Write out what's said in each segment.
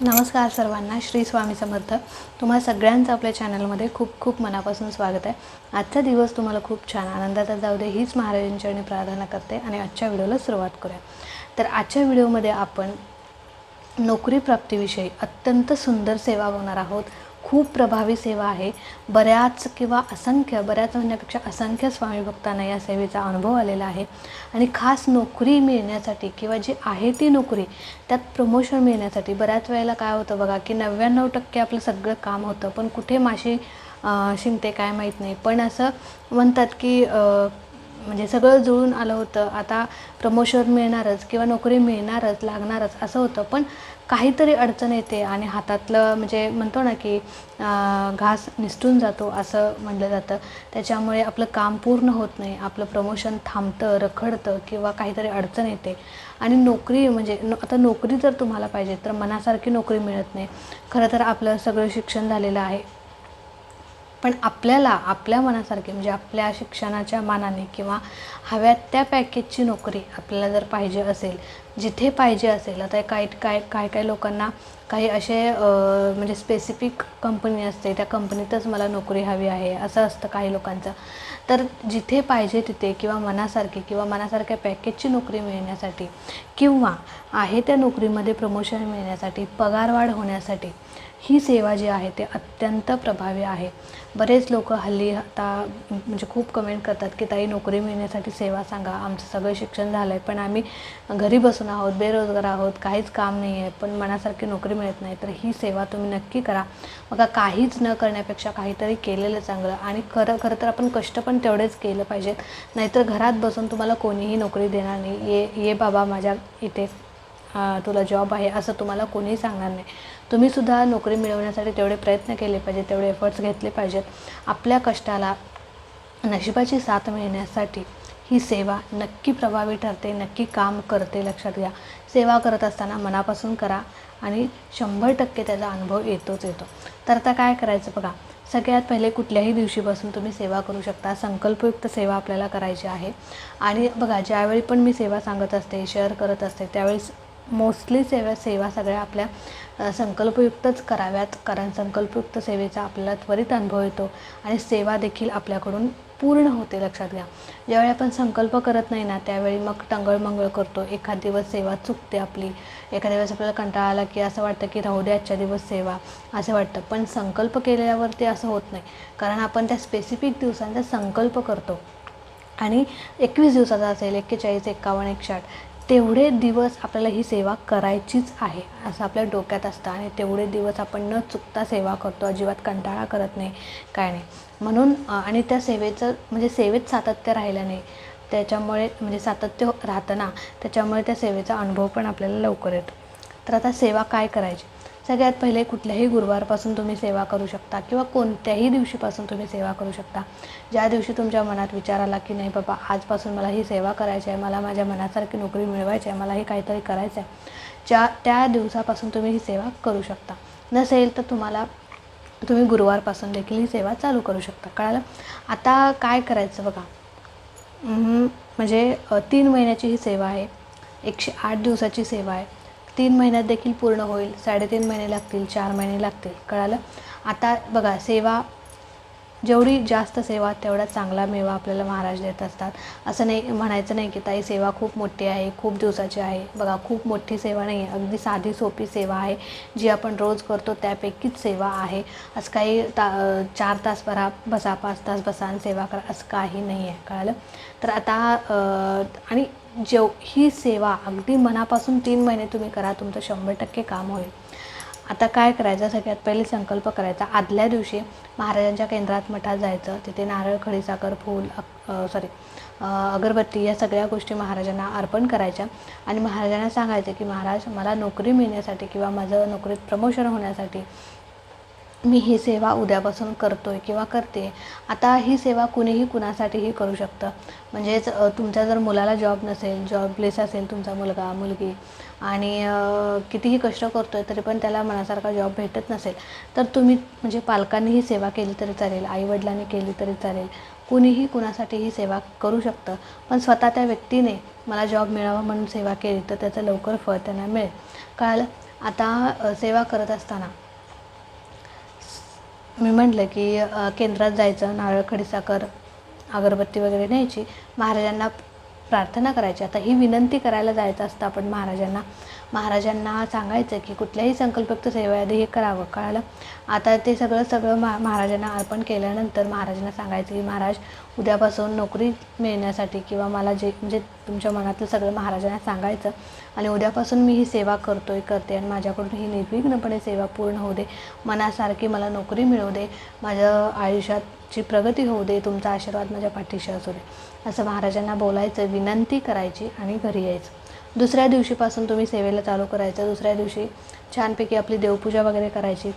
नमस्कार सर्वांना, श्री स्वामी समर्थ. तुम्हा सगळ्यांचं आपल्या चॅनलमध्ये खूप खूप मनापासून स्वागत आहे. आजचा दिवस तुम्हाला खूप छान आनंदाचा जाऊ दे हीच महाराजांचरणी प्रार्थना करते आणि आजच्या व्हिडिओला सुरुवात करूया. तर आजच्या व्हिडिओमध्ये आपण नोकरी प्राप्तीविषयी अत्यंत सुंदर सेवा बघणार आहोत. खूप प्रभावी सेवा आहे. बऱ्याच म्हणण्यापेक्षा असंख्य स्वामी भक्तांना या सेवेचा अनुभव आलेला आहे आणि खास नोकरी मिळण्यासाठी किंवा जी आहे ती नोकरी त्यात प्रमोशन मिळण्यासाठी बऱ्याच वेळेला काय होतं बघा की 99% आपलं सगळं काम होतं, पण कुठे माशी शिंकते काय माहीत नाही. पण असं म्हणतात की म्हणजे सगळं जुळून आलं होतं, आता प्रमोशन मिळणारच किंवा नोकरी मिळणारच लागणारच असं होतं, पण काहीतरी अडचण येते आणि हातातलं म्हणजे म्हणतो ना की घास निसटून जातो असं म्हटलं जातं. त्याच्यामुळे आपलं काम पूर्ण होत नाही, आपलं प्रमोशन थांबतं, रखडतं किंवा काहीतरी अडचण येते. आणि नोकरी म्हणजे आता नोकरी जर तुम्हाला पाहिजे तर मनासारखी नोकरी मिळत नाही. खरं तर आपलं सगळं शिक्षण झालेलं आहे, पण आपल्याला आपल्या मनासारखी म्हणजे आपल्या शिक्षणाच्या मानाने किंवा हव्यात त्या पॅकेजची नोकरी आपल्याला जर पाहिजे असेल, जिथे पाहिजे असेल. आता काय लोकांना काही असे म्हणजे स्पेसिफिक कंपनी असते, त्या कंपनीतच मला नोकरी हवी आहे असं असतं काही लोकांचं. तर जिथे पाहिजे तिथे किंवा मनासारख्या पॅकेजची नोकरी मिळण्यासाठी किंवा आहे त्या नोकरीमध्ये प्रमोशन मिळण्यासाठी, पगारवाढ होण्यासाठी ही सेवा जी आहे ते अत्यंत प्रभावी आहे. बरेच लोक हल्ली आता म्हणजे खूप कमेंट करतात की ताई नोकरी मिळण्यासाठी सेवा सांगा, आमचं सगळं शिक्षण झालं आहे पण आम्ही घरी बसून आहोत, बेरोजगार आहोत, काहीच काम नाही आहे, पण मनासारखी नोकरी मिळत नाही. तर ही सेवा तुम्ही नक्की करा. बघा, काहीच न करण्यापेक्षा काहीतरी केलेलं चांगलं. आणि खरं तर आपण कष्ट पण तेवढेच केलं पाहिजेत, नाहीतर घरात बसून तुम्हाला कोणीही नोकरी देणार नाही. ये बाबा माझ्या इथे तुला जॉब आहे असं तुम्हाला कोणीही सांगणार नाही. तुम्हीसुद्धा नोकरी मिळवण्यासाठी तेवढे प्रयत्न केले पाहिजेत, तेवढे एफर्ट्स घेतले पाहिजेत. आपल्या कष्टाला नशिबाची साथ मिळण्यासाठी ही सेवा नक्की प्रभावी ठरते, नक्की काम करते. लक्षात घ्या, सेवा करत असताना मनापासून करा आणि 100% त्याचा अनुभव येतोच येतो. तर आता काय करायचं बघा, सगळ्यात पहिले कुठल्याही दिवशीपासून तुम्ही सेवा करू शकता. संकल्पयुक्त सेवा आपल्याला करायची आहे. आणि बघा, ज्यावेळी पण मी सेवा सांगत असते, शेअर करत असते, त्यावेळेस मोस्टली सेवा सगळ्या आपल्या संकल्पयुक्तच कराव्यात, कारण संकल्पयुक्त सेवेचा आपल्याला त्वरित अनुभव येतो आणि सेवा देखील आपल्याकडून पूर्ण होते. लक्षात घ्या, ज्यावेळी आपण संकल्प करत नाही ना, त्यावेळी मग टंगळमंगळ करतो. एखाद दिवस सेवा चुकते आपली, एखाद्या दिवस आपल्याला कंटाळा आला की असं वाटतं की राहू दे आजच्या दिवस सेवा, असं वाटतं. पण संकल्प केल्यावरती असं होत नाही, कारण आपण त्या स्पेसिफिक दिवसांचा संकल्प करतो. आणि 21 दिवसाचा असेल, 41, 51, 61 तेवढे दिवस आपल्याला ही सेवा करायचीच आहे असं आपल्या डोक्यात असतं. आणि तेवढे दिवस आपण न चुकता सेवा करतो, अजिबात कंटाळा करत नाही, काय नाही. म्हणून आणि त्या सेवेचं म्हणजे सेवेत सातत्य राहिलं नाही, त्याच्यामुळे म्हणजे सातत्य राहतं ना, त्याच्यामुळे त्या सेवेचा अनुभव पण आपल्याला लवकर येतो. तर आता सेवा काय करायची? सगळ्यात पहिले कुठल्याही गुरुवारपासून तुम्ही सेवा करू शकता किंवा कोणत्याही दिवशीपासून तुम्ही सेवा करू शकता. ज्या दिवशी तुमच्या मनात विचार आला की नाही बाबा, आजपासून मला ही सेवा करायची आहे, मला माझ्या मनासारखी नोकरी मिळवायची आहे, मला हे काहीतरी करायचं आहे, त्या दिवसापासून तुम्ही ही सेवा करू शकता. नसेल तर तुम्ही गुरुवारपासून देखील ही सेवा चालू करू शकता. कळालं? आता काय करायचं बघा, म्हणजे 3 महिन्याची ही सेवा आहे, 108 दिवसाची सेवा आहे. 3 महिन्यात देखील पूर्ण होईल, 3.5 महिने लागतील, 4 महिने लागतील. कळालं? आता बघा, सेवा जेवढी जास्त सेवा तेवढा चांगला मेवा आपल्याला महाराज देत असतात. असं नाही म्हणायचं नाही की ताई सेवा खूप मोठी आहे, खूप दिवसाची आहे. बघा, खूप मोठी सेवा नाही आहे, अगदी साधी सोपी सेवा आहे, जी आपण रोज करतो त्यापैकीच सेवा आहे. असं काही 4 तास बसा, 5 तास बसा आणि सेवा करा असं काही नाही आहे. कळालं? तर आता आणि ही सेवा अगदी मनापासून 3 महिने तुम्ही करा, तुमचं 100% काम होईल. आता काय करायचं, सगळ्यात पहिले संकल्प करायचा. आदल्या दिवशी महाराजांच्या केंद्रात मठात जायचं, तिथे नारळ, खडीसाखर, फूल अगरबत्ती या सगळ्या गोष्टी महाराजांना अर्पण करायच्या आणि महाराजांना सांगायचं की महाराज, मला नोकरी मिळण्यासाठी किंवा माझं नोकरीत प्रमोशन होण्यासाठी मी ही सेवा उद्यापासून करतोय किंवा करते. आता ही सेवा कुणीही कुणासाठीही करू शकतं. म्हणजेच तुमच्या जर मुलाला जॉब नसेल, जॉबलेस असेल तुमचा मुलगा मुलगी आणि कितीही कष्ट करतोय तरी पण त्याला मनासारखा जॉब भेटत नसेल, तर तुम्ही म्हणजे पालकांनी ही सेवा केली तरी चालेल, आईवडिलांनी केली तरी चालेल, कुणीही कुणासाठी ही सेवा करू शकतं. पण स्वतः त्या व्यक्तीने मला जॉब मिळावा म्हणून सेवा केली तर त्याचं लवकर फळ त्यांना मिळेल. कळालं? आता सेवा करत असताना मी म्हटलं की केंद्रात जायचं, नारळ, खडीसाखर, अगरबत्ती वगैरे न्यायची, महाराजांना प्रार्थना करायची. आता ही विनंती करायला जायचं असतं आपण महाराजांना सांगायचं की कुठल्याही संकल्पयुक्त सेवेआधी हे करावं. कळालं? आता ते सगळं महाराजांना अर्पण केल्यानंतर महाराजांना सांगायचं की महाराज, उद्यापासून नोकरी मिळण्यासाठी किंवा मला जे म्हणजे तुमच्या मनातलं सगळं महाराजांना सांगायचं आणि उद्यापासून मी ही सेवा करते आणि माझ्याकडून ही निर्विघ्नपणे सेवा पूर्ण होऊ दे, मनासारखी मला नोकरी मिळू दे, माझ्या आयुष्याची प्रगती होऊ दे, तुमचा आशीर्वाद माझ्या पाठीशी असू दे, असं महाराजांना बोलायचं, विनंती करायची आणि घरी यायचं. दुसऱ्या दिवशीपासून तुम्ही सेवेला चालू करायचं. दुसऱ्या दिवशी छानपैकी आपली देवपूजा वगैरे करायची,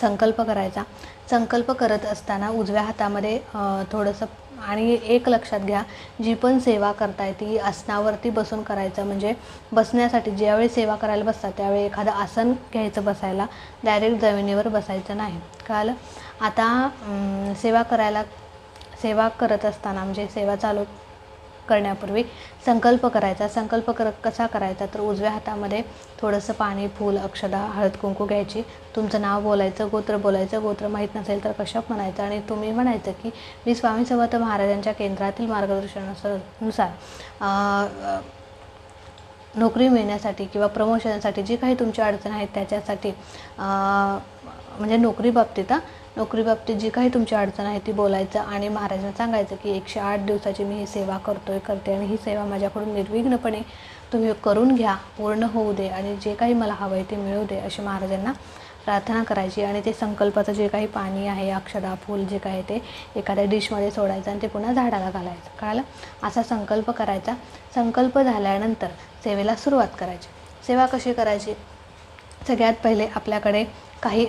संकल्प करायचा. संकल्प करत असताना उजव्या हातामध्ये थोडंसं, आणि एक लक्षात घ्या, जी पण सेवा करताय ती आसनावरती बसून करायचं. म्हणजे बसण्यासाठी ज्यावेळी सेवा करायला बसतात त्यावेळी एखादं आसन घ्यायचं बसायला, डायरेक्ट जमिनीवर बसायचं नाही. कळालं? आता सेवा करत असताना म्हणजे सेवा चालू करण्यापूर्वी संकल्प करायचा. संकल्प कसा करायचा, तर उजव्या हातामध्ये थोडंसं पाणी, फूल, अक्षदा, हळद, कुंकू घ्यायची. तुमचं नाव बोलायचं, गोत्र बोलायचं. गोत्र माहीत नसेल तर कश्यप म्हणायचं आणि तुम्ही म्हणायचं की मी स्वामी समर्थ महाराजांच्या केंद्रातील मार्गदर्शनानुसार नोकरी मिळण्यासाठी किंवा प्रमोशनसाठी जी काही तुमची अडचण आहेत त्याच्यासाठी, म्हणजे नोकरी बाबतीत जी काही तुमची अडचण आहे ती बोलायचं आणि महाराजांना सांगायचं की 108 दिवसाची मी ही सेवा करते आणि ही सेवा माझ्याकडून निर्विघ्नपणे तुम्ही करून घ्या, पूर्ण होऊ दे आणि जे काही मला हवं आहे ते मिळू दे, अशी महाराजांना प्रार्थना करायची. आणि ते संकल्पाचं जे काही पाणी आहे, अक्षदा, फूल जे काही ते एखाद्या डिशमध्ये सोडायचं आणि ते पुन्हा झाडाला घालायचं. कळालं? असा संकल्प करायचा. संकल्प झाल्यानंतर सेवेला सुरुवात करायची. सेवा कशी करायची? सगळ्यात पहिले आपल्याकडे काही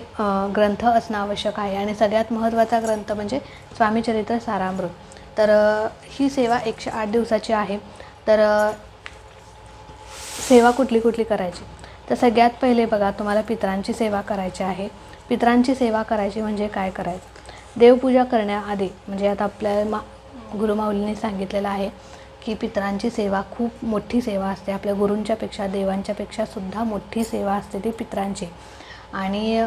ग्रंथ असणं आवश्यक आहे आणि सगळ्यात महत्त्वाचा ग्रंथ म्हणजे स्वामीचरित्र सारामृत. तर ही सेवा 108 दिवसाची आहे. तर सेवा कुठली करायची, तर सगळ्यात पहिले बघा, तुम्हाला पितरांची सेवा करायची आहे. पितरांची सेवा करायची म्हणजे काय करायचं? देवपूजा करण्याआधी, म्हणजे आता आपल्या गुरुमाऊलींनी सांगितलेलं आहे की पितरांची सेवा खूप मोठी सेवा असते. आपल्या गुरूंच्यापेक्षा, देवांच्यापेक्षा सुद्धा मोठी सेवा असते ती पितरांची. आणि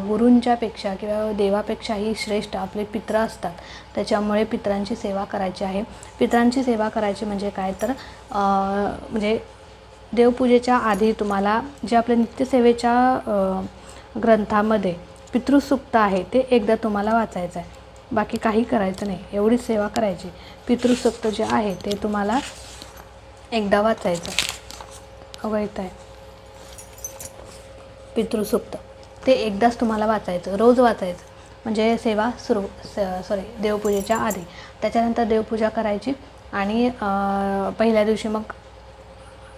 गुरूंच्यापेक्षा किंवा देवापेक्षाही श्रेष्ठ आपले पित्र असतात. त्याच्यामुळे पितरांची सेवा करायची आहे. पितरांची सेवा करायची म्हणजे काय, तर म्हणजे देवपूजेच्या आधी तुम्हाला जे आपल्या नित्यसेवेच्या ग्रंथामध्ये पितृसूक्त आहे ते एकदा तुम्हाला वाचायचं आहे. बाकी काही करायचं नाही, एवढीच सेवा करायची. पितृसूक्त जे आहे ते तुम्हाला एकदा वाचायचं. अवैध आहे पितृसूक्त, ते एकदाच तुम्हाला वाचायचं, रोज वाचायचं. म्हणजे सेवा देवपूजेच्या आधी. त्याच्यानंतर देवपूजा करायची आणि पहिल्या दिवशी मग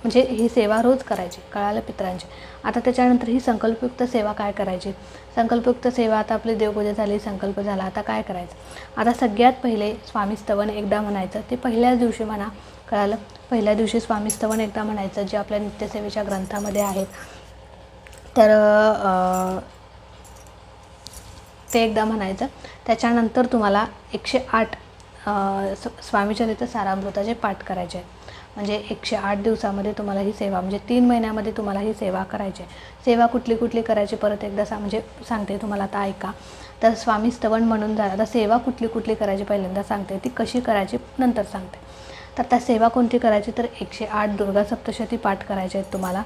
म्हणजे ही सेवा रोज करायची. कळालं? पितरांची. आता त्याच्यानंतर ही संकल्पयुक्त सेवा काय करायची? संकल्पयुक्त सेवा, आता आपली देवपूजा झाली, संकल्प झाला, आता काय करायचं? आता सगळ्यात पहिले स्वामीस्तवन एकदा म्हणायचं. ते पहिल्याच दिवशी म्हणा. कळालं? पहिल्या दिवशी स्वामीस्तवन एकदा म्हणायचं, जे आपल्या नित्यसेवेच्या ग्रंथामध्ये आहेत. तर ते एकदा म्हणायचं. त्याच्यानंतर तुम्हाला 108 स्वामीचरित्र सारामृताचे पाठ करायचे आहेत. म्हणजे 108 दिवसामध्ये तुम्हाला ही सेवा, म्हणजे 3 महिन्यामध्ये तुम्हाला ही सेवा करायची आहे. सेवा कुठली करायची परत एकदा म्हणजे सांगते तुम्हाला, आता ऐका. तर स्वामीस्तवन म्हणून झालं. आता सेवा कुठली करायची पहिल्यांदा सांगते, ती कशी करायची नंतर सांगते. तर त्या सेवा कोणती करायची, तर 108 दुर्गा सप्तशती पाठ करायचे आहेत तुम्हाला.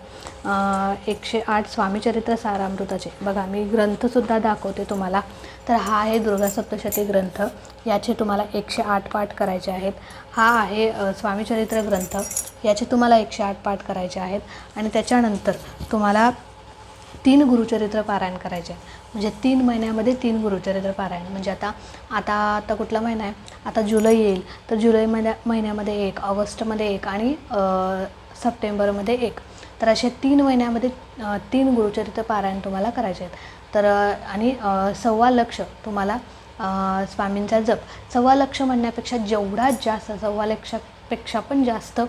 108 स्वामीचरित्र सारामृताचे. बघा, मी ग्रंथसुद्धा दाखवते तुम्हाला. तर हा आहे दुर्गा सप्तशती ग्रंथ, याचे तुम्हाला 108 पाठ करायचे आहेत. हा आहे स्वामीचरित्र ग्रंथ, याचे तुम्हाला 108 पाठ करायचे आहेत. आणि त्याच्यानंतर तुम्हाला 3 गुरुचरित्र पारायण करायचे आहे. म्हणजे 3 महिन्यामध्ये 3 गुरुचरित्र पारायण. म्हणजे आता कुठला महिना आहे, आता जुलै येईल, तर जुलै महिन्यामध्ये 1, ऑगस्टमध्ये 1 आणि सप्टेंबरमध्ये 1. तर असे 3 महिन्यामध्ये 3 गुरुचरित्र पारायण तुम्हाला करायचे आहेत. तर आणि 1.25 लाख तुम्हाला स्वामींचा जप. 1.25 लाख म्हणण्यापेक्षा जेवढा जास्त 1.25 लाखापेक्षा पण जास्त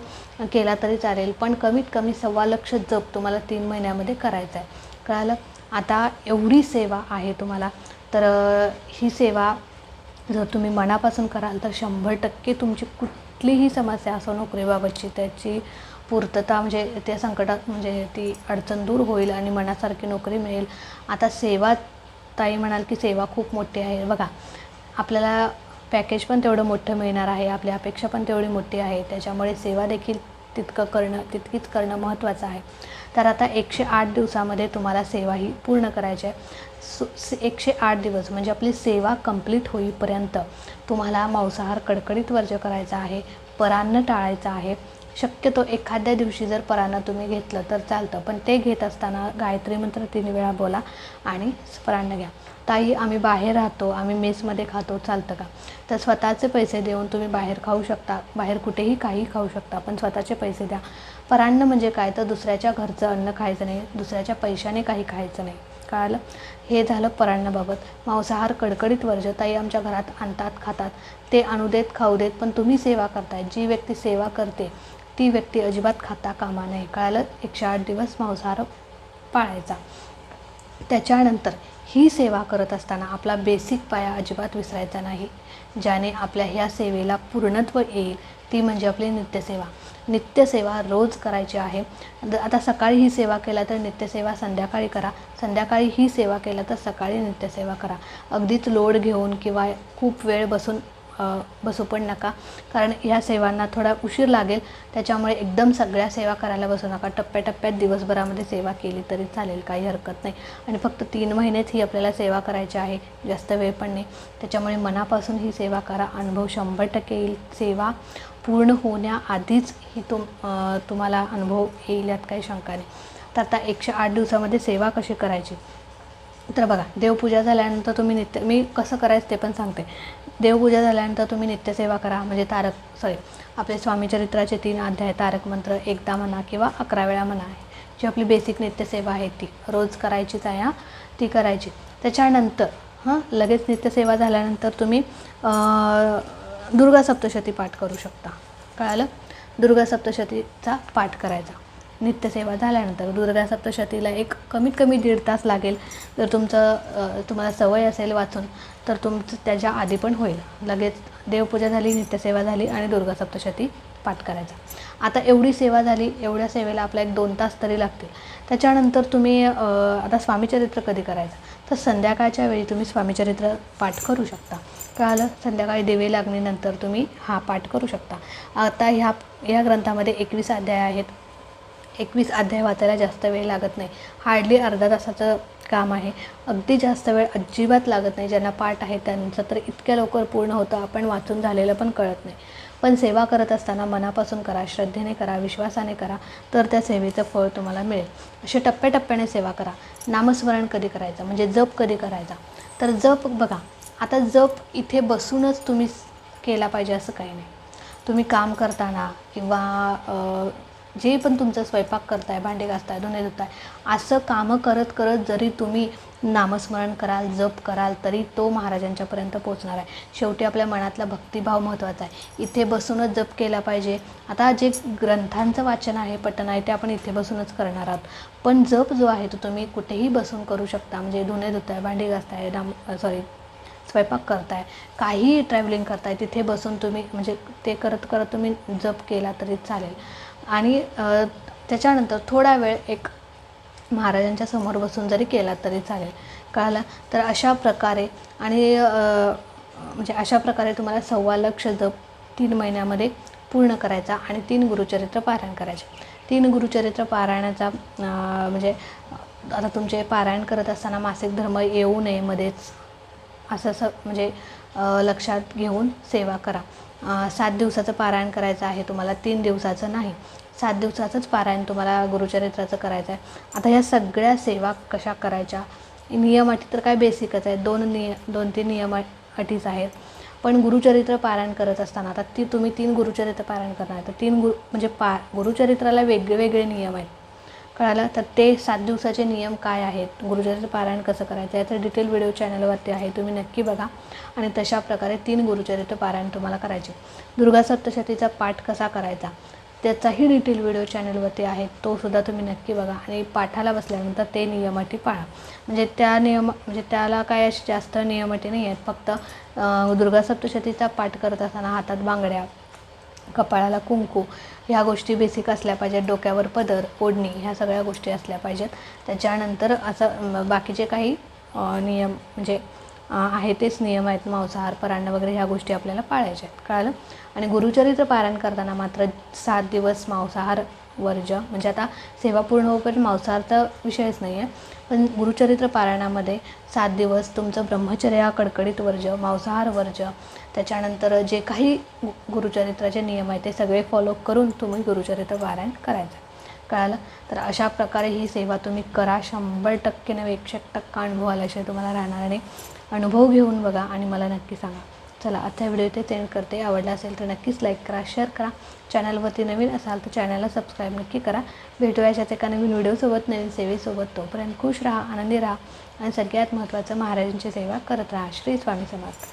केला तरी चालेल, पण कमीत कमी 1.25 लाख जप तुम्हाला 3 महिन्यामध्ये करायचा आहे. कळालं? आता एवढी सेवा आहे तुम्हाला. तर ही सेवा जर तुम्ही मनापासून कराल तर 100% तुमची कुठलीही समस्या असो नोकरीबाबतची, त्याची पूर्तता म्हणजे त्या संकटात म्हणजे ती अडचण दूर होईल आणि मनासारखी नोकरी मिळेल. आता सेवा, ताई म्हणाल की सेवा खूप मोठी आहे. बघा, आपल्याला पॅकेज पण तेवढं मोठं मिळणार आहे, आपली अपेक्षा पण तेवढी मोठी आहे, त्याच्यामुळे सेवा देखील तितकीच करणं महत्त्वाचं आहे. तर आता 108 दिवसामध्ये तुम्हाला सेवा ही पूर्ण करायची आहे. 108 दिवस म्हणजे आपली सेवा कंप्लीट होईपर्यंत तुम्हाला मांसाहार कडकडीत वर्ज्य करायचा आहे, परान्न टाळायचं आहे. शक्यतो एखाद्या दिवशी जर परान्न तुम्ही घेतलं तर चालतं, पण ते घेत असताना गायत्री मंत्र 3 वेळा बोला आणि परान्न घ्या. ताई आम्ही बाहेर राहतो, आम्ही मेसमध्ये खातो, चालतं का? तर स्वतःचे पैसे देऊन तुम्ही बाहेर खाऊ शकता, बाहेर कुठेही काही खाऊ शकता, पण स्वतःचे पैसे द्या. परान्न म्हणजे काय, तर दुसऱ्याच्या घरचं अन्न खायचं नाही, दुसऱ्याच्या पैशाने काही खायचं नाही. कळालं? हे झालं परान्नाबाबत. मांसाहार कडकडीत वर्ज्य. ताई आमच्या घरात आणतात, खातात, ते आणू देत, खाऊ देत, पण तुम्ही सेवा करताय, जी व्यक्ती सेवा करते ती व्यक्ती अजिबात खाता कामा नये. कळालं? 108 दिवस मांसाहार पाळायचा. त्याच्यानंतर ही सेवा करत असताना आपला बेसिक पाया अजिबात विसरायचा नाही, ज्याने आपल्या ह्या सेवेला पूर्णत्व येईल, ती म्हणजे आपली नित्यसेवा. नित्यसेवा रोज करायची आहे. आता सकाळी ही सेवा केला तर नित्यसेवा संध्याकाळी करा, संध्याकाळी ही सेवा केला तर सकाळी नित्यसेवा करा. अगदीच लोड घेऊन किंवा खूप वेळ बसू पण नका, कारण ह्या सेवांना थोडा उशीर लागेल, त्याच्यामुळे एकदम सगळ्या सेवा करायला बसू नका. टप्प्याटप्प्यात दिवसभरामध्ये सेवा केली तरी चालेल, काही हरकत नाही. आणि फक्त 3 महिनेच ही आपल्याला सेवा करायची आहे, जास्त वेळ पण नाही. त्याच्यामुळे मनापासून ही सेवा करा, अनुभव 100% येईल. सेवा पूर्ण होण्याआधीच ही तुम्हाला अनुभव येईल, यात काही शंका नाही. तर आता 108 दिवसामध्ये सेवा कशी करायची, तर बघा, देवपूजा झाल्यानंतर तुम्ही मी कसं करायचं ते पण सांगते. देवपूजा झाल्यानंतर तुम्ही नित्यसेवा करा, म्हणजे आपले स्वामीचरित्राचे 3 अध्याय तारक मंत्र एकदा म्हणा किंवा 11 वेळा म्हणा. जी आपली बेसिक नित्यसेवा आहे ती रोज करायचीच आहे, ती करायची. त्याच्यानंतर लगेच नित्यसेवा झाल्यानंतर तुम्ही दुर्गा सप्तशती पाठ करू शकता. कळालं? दुर्गा सप्तशतीचा पाठ करायचा नित्यसेवा झाल्यानंतर. दुर्गा सप्तशतीला कमीत कमी 1.5 तास लागेल. जर तुम्हाला सवय असेल वाचून तर तुमचं त्याच्या आधी पण होईल. लगेच देवपूजा झाली, नित्यसेवा झाली आणि दुर्गा सप्तशती पाठ करायचा. आता एवढी सेवा झाली, एवढ्या सेवेला आपला 1-2 तास तरी लागतील. त्याच्यानंतर तुम्ही आता स्वामीचरित्र कधी करायचं, तर संध्याकाळच्या वेळी तुम्ही स्वामीचरित्र पाठ करू शकता. कळालं? संध्याकाळी दिवे लागणीनंतर तुम्ही हा पाठ करू शकता. आता ह्या ग्रंथामध्ये 21 अध्याय आहेत. 21 अध्याय वाचायला जास्त वेळ लागत नाही, हार्डली अर्धा तासाचं काम आहे. अगदी जास्त वेळ अजिबात लागत नाही. ज्यांना पाठ आहे त्यांचं तर इतक्या लवकर पूर्ण होतं, आपण वाचून झालेलं पण कळत नाही. पण सेवा करत असताना मनापासून करा, श्रद्धेने करा, विश्वासाने करा, तर त्या सेवेचं फळ तुम्हाला मिळेल. असे टप्प्याटप्प्याने सेवा करा. नामस्मरण कधी करायचं, म्हणजे जप कधी करायचा, तर जप बघा, आता जप इथे बसूनच तुम्ही केला पाहिजे असं काही नाही. तुम्ही काम करताना किंवा जे पण तुमचं स्वयंपाक करताय, भांडे घासताय, धुणे धुताय, असं कामं करत करत जरी तुम्ही नामस्मरण कराल, जप कराल, तरी तो महाराजांच्यापर्यंत पोचणार आहे. शेवटी आपल्या मनातला भक्तिभाव महत्त्वाचा आहे. इथे बसूनच जप केला पाहिजे. आता जे ग्रंथांचं वाचन आहे, पठण आहे, ते आपण इथे बसूनच करणार आहोत. पण जप जो आहे तो तुम्ही कुठेही बसून करू शकता. म्हणजे धुणे धुताय, भांडी घासताय, स्वयंपाक करताय, काही ट्रॅव्हलिंग करताय, तिथे बसून तुम्ही म्हणजे ते करत करत तुम्ही जप केला तरी चालेल. आणि त्याच्यानंतर थोडा वेळ महाराजांच्या समोर बसून जरी केला तरी चालेल. कळालं? तर अशा प्रकारे म्हणजे अशा प्रकारे तुम्हाला 1.25 लाख जप 3 महिन्यामध्ये पूर्ण करायचा आणि 3 गुरुचरित्र पारायण करायचे. 3 गुरुचरित्र पारायणाचा म्हणजे आता तुमचे पारायण करत असताना मासिक धर्म येऊ नये मध्येच, असं म्हणजे लक्षात घेऊन सेवा करा. 7 दिवसाचं पारायण करायचं आहे तुम्हाला, 3 दिवसाचं नाही. 7 दिवसाचंच पारायण तुम्हाला गुरुचरित्राचं करायचं आहे. आता ह्या सगळ्या सेवा कशा करायच्या, नियम अटी तर काय बेसिकच आहेत, 2-3 नियम अटीच आहेत. पण गुरुचरित्र पारायण करत असताना आता तुम्ही 3 गुरुचरित्र पारायण करणार, तर 3 म्हणजे गुरुचरित्राला वेगळे नियम आहेत. कळालं? तर ते 7 दिवसाचे नियम काय आहेत, गुरुचरित्र पारायण कसं करायचं, याचं डिटेल व्हिडिओ चॅनलवरती आहे, तुम्ही नक्की बघा. आणि तशा प्रकारे 3 गुरुचरित्र पारायण तुम्हाला करायचे. दुर्गा सप्तशतीचा पाठ कसा करायचा त्याचाही डिटेल व्हिडिओ चॅनलवरती आहे, तो सुद्धा तुम्ही नक्की बघा. आणि पाठाला बसल्यानंतर ते नियम अटी पाळा. म्हणजे त्याला काय अशी जास्त नियम अटी नाही आहेत. फक्त दुर्गा सप्तशतीचा पाठ करत असताना हातात बांगड्या, कपाळाला कुंकू, ह्या गोष्टी बेसिक असल्या पाहिजेत. डोक्यावर पदर, ओढणी, ह्या सगळ्या गोष्टी असल्या पाहिजेत. त्याच्यानंतर असं बाकीचे काही नियम म्हणजे आहे तेच नियम आहेत. मांसाहार, परान्न वगैरे ह्या गोष्टी आपल्याला पाळायच्या आहेत. कळालं. आणि गुरुचरित्र पारायण करताना मात्र 7 दिवस मांसाहार वर्ज्य, म्हणजे आता सेवा पूर्ण होईपर्यंत मांसाहारचा विषयच नाही आहे, पण गुरुचरित्र पारायणामध्ये 7 दिवस तुमचं ब्रह्मचर्य हा कडकडीत वर्ज्य, मांसाहार वर्ज्य. त्याच्यानंतर जे काही गुरुचरित्राचे नियम आहेत ते सगळे फॉलो करून तुम्ही गुरुचरित्र पारायण करायचं. कळालं. तर अशा प्रकारे ही सेवा तुम्ही करा. 100% नव्हे 101% अनुभव आल्याशिवाय तुम्हाला राहणार नाही. अनुभव घेऊन बघा आणि मला नक्की सांगा. चला, आजचा व्हिडिओ इथे सेंड करते. आवडला असेल तर नक्कीच लाईक करा, शेअर करा. चॅनलवरती नवीन असाल तर चॅनलला सबस्क्राईब नक्की करा. भेटूया अशाच एका नवीन व्हिडिओसोबत, नवीन सेवेसोबत. तोपर्यंत खुश राहा, आनंदी राहा आणि सगळ्यात महत्त्वाचं महाराजांची सेवा करत राहा. श्री स्वामी समर्थ.